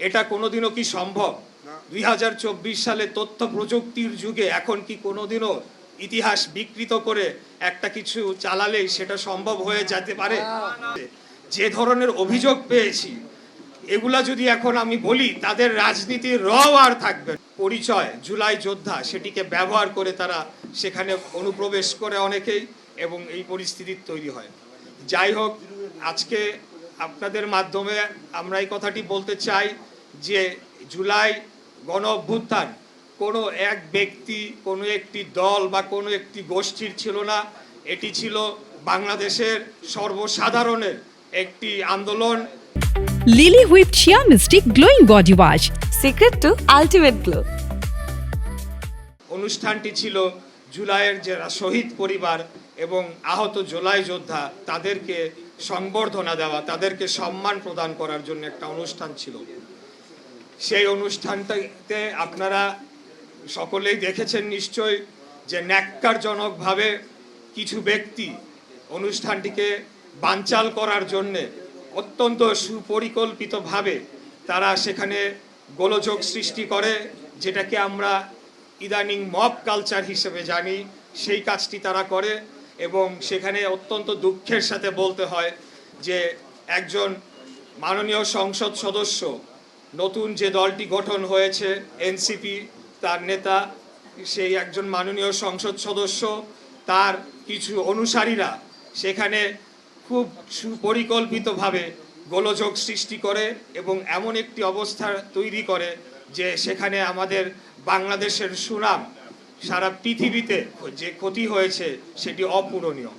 এটা কোনোদিনও কি সম্ভব? 2024 সালে তথ্য প্রযুক্তির যুগে এখন কি কোনোদিনও ইতিহাস বিকৃত করে একটা কিছু চালালেই সেটা সম্ভব হয়ে যেতে পারে? যে ধরনের অভিযোগ পেয়েছি এগুলা যদি এখন আমি বলি, তাদের রাজনীতির রও আর থাকবে। পরিচয় জুলাই যোদ্ধা সেটিকে ব্যবহার করে তারা সেখানে অনুপ্রবেশ করে অনেকেই, এবং এই পরিস্থিতির তৈরি হয়। যাই হোক, আজকে আপনাদের মাধ্যমে আমরা এই কথাটি বলতে চাই যে জুলাই গণ অভ্যুত্থান কোনো এক ব্যক্তি, কোনো একটি দল বা কোনো একটি গোষ্ঠীর ছিল না। এটি ছিল বাংলাদেশের সর্বসাধারণের একটি আন্দোলন। Lily whip shea mystic glowing body wash, secret to ultimate glow. অনুষ্ঠানটি ছিল জুলাইয়ের যারা শহীদ পরিবার এবং আহত জুলাই যোদ্ধা তাদেরকে সংবর্ধনা দেওয়া, তাদেরকে সম্মান প্রদান করার জন্য একটা অনুষ্ঠান ছিল। সেই অনুষ্ঠানটাতে আপনারা সকলেই দেখেছেন নিশ্চয় যে ন্যাক্কারজনকভাবে কিছু ব্যক্তি অনুষ্ঠানটিকে বানচাল করার জন্যে অত্যন্ত সুপরিকল্পিতভাবে তারা সেখানে গোলযোগ সৃষ্টি করে, যেটাকে আমরা ইদানিং মব কালচার হিসেবে জানি। সেই কাজটি তারা করে এবং সেখানে অত্যন্ত দুঃখের সাথে বলতে হয় যে একজন মাননীয় সংসদ সদস্য, নতুন যে দলটি গঠন হয়েছে এনসিপি, তার নেতা, সেই একজন মাননীয় সংসদ সদস্য, তার কিছু অনুসারীরা সেখানে খুব সুপরিকল্পিতভাবে গোলযোগ সৃষ্টি করে এবং এমন একটি অবস্থা তৈরি করে যে সেখানে আমাদের বাংলাদেশের সুনাম সারা পৃথিবীতে যে ক্ষতি হয়েছে সেটি অপূরণীয়।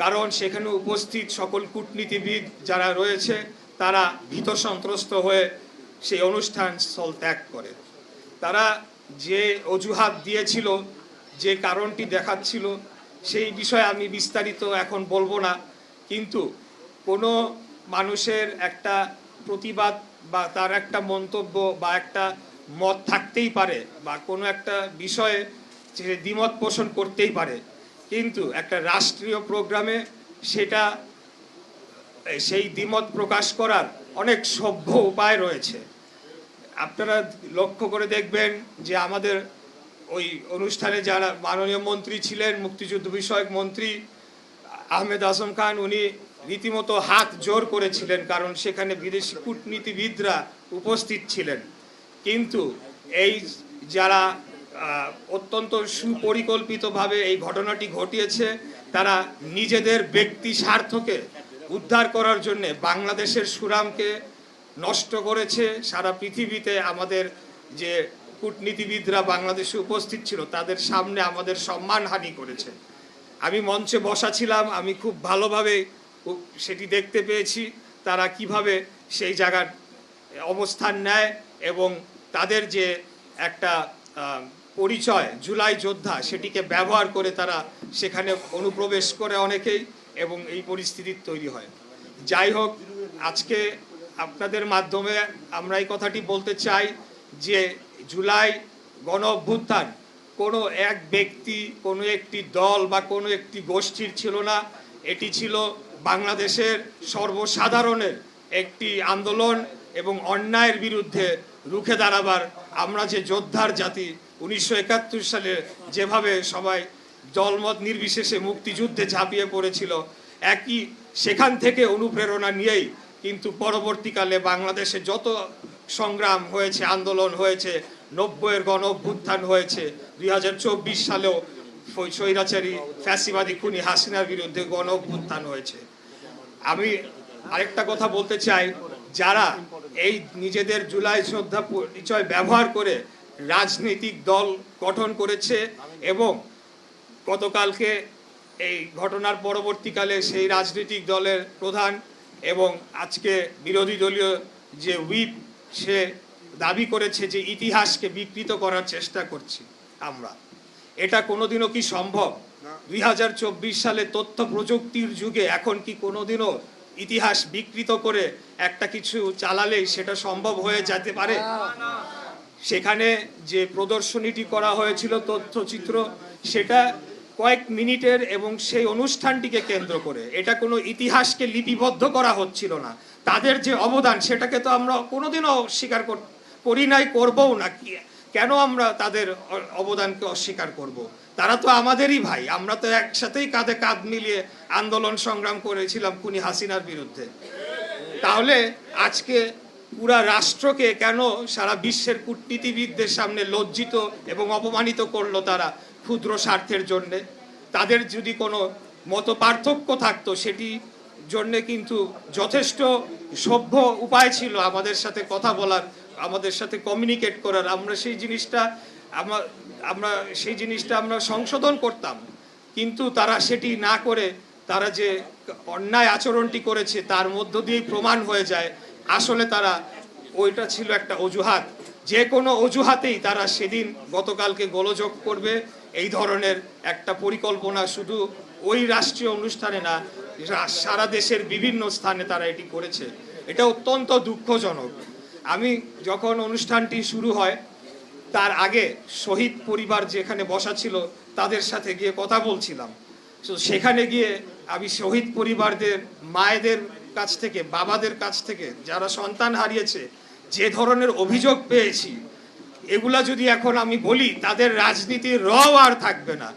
কারণ সেখানে উপস্থিত সকল কূটনীতিবিদ যারা রয়েছে তারা ভীত সন্ত্রস্ত হয়ে সেই অনুষ্ঠান স্থল ত্যাগ করে। তারা যে অজুহাত দিয়েছিল, যে কারণটি দেখাচ্ছিল, সেই বিষয়ে আমি বিস্তারিত এখন বলবো না, কিন্তু কোনো মানুষের একটা প্রতিবাদ বা তার একটা মন্তব্য বা একটা মত থাকতেই পারে, বা কোনো একটা বিষয়ে সে দ্বিমত পোষণ করতেই পারে, কিন্তু একটা রাষ্ট্রীয় প্রোগ্রামে সেটা সেই দ্বিমত প্রকাশ করার অনেক সভ্য উপায় রয়েছে। আপনারা লক্ষ্য করে দেখবেন যে আমাদের ওই অনুষ্ঠানে যারা মাননীয় মন্ত্রী ছিলেন, মুক্তিযুদ্ধ বিষয়ক মন্ত্রী আহমেদ আজম খান, উনি রীতিমতো হাত জোর করেছিলেন, কারণ সেখানে বিদেশি কূটনীতিবিদরা উপস্থিত ছিলেন। কিন্তু এই যারা অত্যন্ত সুপরিকল্পিতভাবে এই ঘটনাটি ঘটিয়েছে, তারা নিজেদের ব্যক্তি স্বার্থকে উদ্ধার করার জন্য বাংলাদেশের সুনামকে নষ্ট করেছে। সারা পৃথিবীতে আমাদের যে কূটনীতিবিদরা বাংলাদেশে উপস্থিত ছিল তাদের সামনে আমাদের সম্মানহানি করেছে। আমি মঞ্চে বসা ছিলাম, আমি খুব ভালোভাবে সেটি দেখতে পেয়েছি তারা কিভাবে সেই জায়গার অবস্থান নেয় এবং তাদের যে একটা পরিচয় জুলাই যোদ্ধা সেটিকে ব্যবহার করে তারা সেখানে অনুপ্রবেশ করে অনেকেই, এবং এই পরিস্থিতির তৈরি হয়। যাই হোক, আজকে আপনাদের মাধ্যমে আমরা এই কথাটি বলতে চাই যে জুলাই গণ অভ্যুত্থান কোনো এক ব্যক্তি, কোনো একটি দল বা কোনো একটি গোষ্ঠীর ছিল না। এটি ছিল বাংলাদেশের সর্বসাধারণের একটি আন্দোলন এবং অন্যায়ের বিরুদ্ধে রুখে দাঁড়াবার আমরা যে যোদ্ধার জাতি 1971 সালে যেভাবে সবাই দলমত নির্বিশেষে মুক্তিযুদ্ধে ঝাঁপিয়ে পড়েছিল, একই সেখান থেকে অনুপ্রেরণা নিয়েই কিন্তু পরবর্তীকালে বাংলাদেশে যত সংগ্রাম হয়েছে, আন্দোলন হয়েছে, 90-এর গণ অভ্যুত্থান হয়েছে, 2024 সালেও স্বৈরাচারী ফ্যাসিবাদী খুনি হাসিনার বিরুদ্ধে গণ অভ্যুত্থান হয়েছে। আমি আরেকটা কথা বলতে চাই, যারা এই নিজেদের জুলাই যোদ্ধা পরিচয় ব্যবহার করে রাজনৈতিক দল গঠন করেছে এবং গতকালকে এই ঘটনার পরবর্তীকালে সেই রাজনৈতিক দলের প্রধান এবং আজকে বিরোধী দলীয় যে হুইপ, সে দাবি করেছে যে ইতিহাসকে বিকৃত করার চেষ্টা করছি আমরা। এটা কোনোদিনও কি সম্ভব? 2024 সালে তথ্য প্রযুক্তির যুগে এখন কি কোনোদিনও ইতিহাস বিকৃত করে একটা কিছু চালালেই সেটা সম্ভব হয়ে যেতে পারে? সেখানে যে প্রদর্শনীটি করা হয়েছিল তথ্যচিত্র, সেটা কয়েক মিনিটের এবং সেই অনুষ্ঠানটিকে কেন্দ্র করে এটা কোনো ইতিহাসকে লিপিবদ্ধ করা হচ্ছিল না। তাদের যে অবদান সেটাকে তো আমরা কোনোদিনও অস্বীকার করি নাই, করবও না। কেন আমরা তাদের অবদানকে অস্বীকার করব? তারা তো আমাদেরই ভাই। আমরা তো একসাথেই কাঁধে কাঁধ মিলিয়ে আন্দোলন সংগ্রাম করেছিলাম খুনি হাসিনার বিরুদ্ধে। তাহলে আজকে পুরা রাষ্ট্রকে কেন সারা বিশ্বের কূটনীতিবিদদের সামনে লজ্জিত এবং অপমানিত করলো তারা ক্ষুদ্র স্বার্থের জন্যে? তাদের যদি কোনো মত পার্থক্য থাকতো সেটি জন্যে কিন্তু যথেষ্ট সভ্য উপায় ছিল আমাদের সাথে কথা বলার, আমাদের সাথে কমিউনিকেট করার। আমরা সেই জিনিসটা আমরা সংশোধন করতাম, কিন্তু তারা সেটি না করে তারা যে অন্যায় আচরণটি করেছে তার মধ্য দিয়েই প্রমাণ হয়ে যায় আসলে তারা ওইটা ছিল একটা অজুহাত। যে কোনো অজুহাতেই তারা সেদিন গতকালকে গোলযোগ করবে, এই ধরনের একটা পরিকল্পনা শুধু ওই রাষ্ট্রীয় অনুষ্ঠানে না, সারা দেশের বিভিন্ন স্থানে তারা এটি করেছে। এটা অত্যন্ত দুঃখজনক। আমি যখন অনুষ্ঠানটি শুরু হয় তার আগে শহীদ পরিবার যেখানে বসা ছিল তাদের সাথে গিয়ে কথা বলছিলাম। তো সেখানে গিয়ে আমি শহীদ পরিবারদের মায়েদের কাছ থেকে, বাবাদের কাছ থেকে, যারা সন্তান হারিয়েছে, যে ধরনের অভিযোগ পেয়েছি, এগুলা যদি এখন আমি বলি তাদের রাজনীতির রও আর থাকবে না।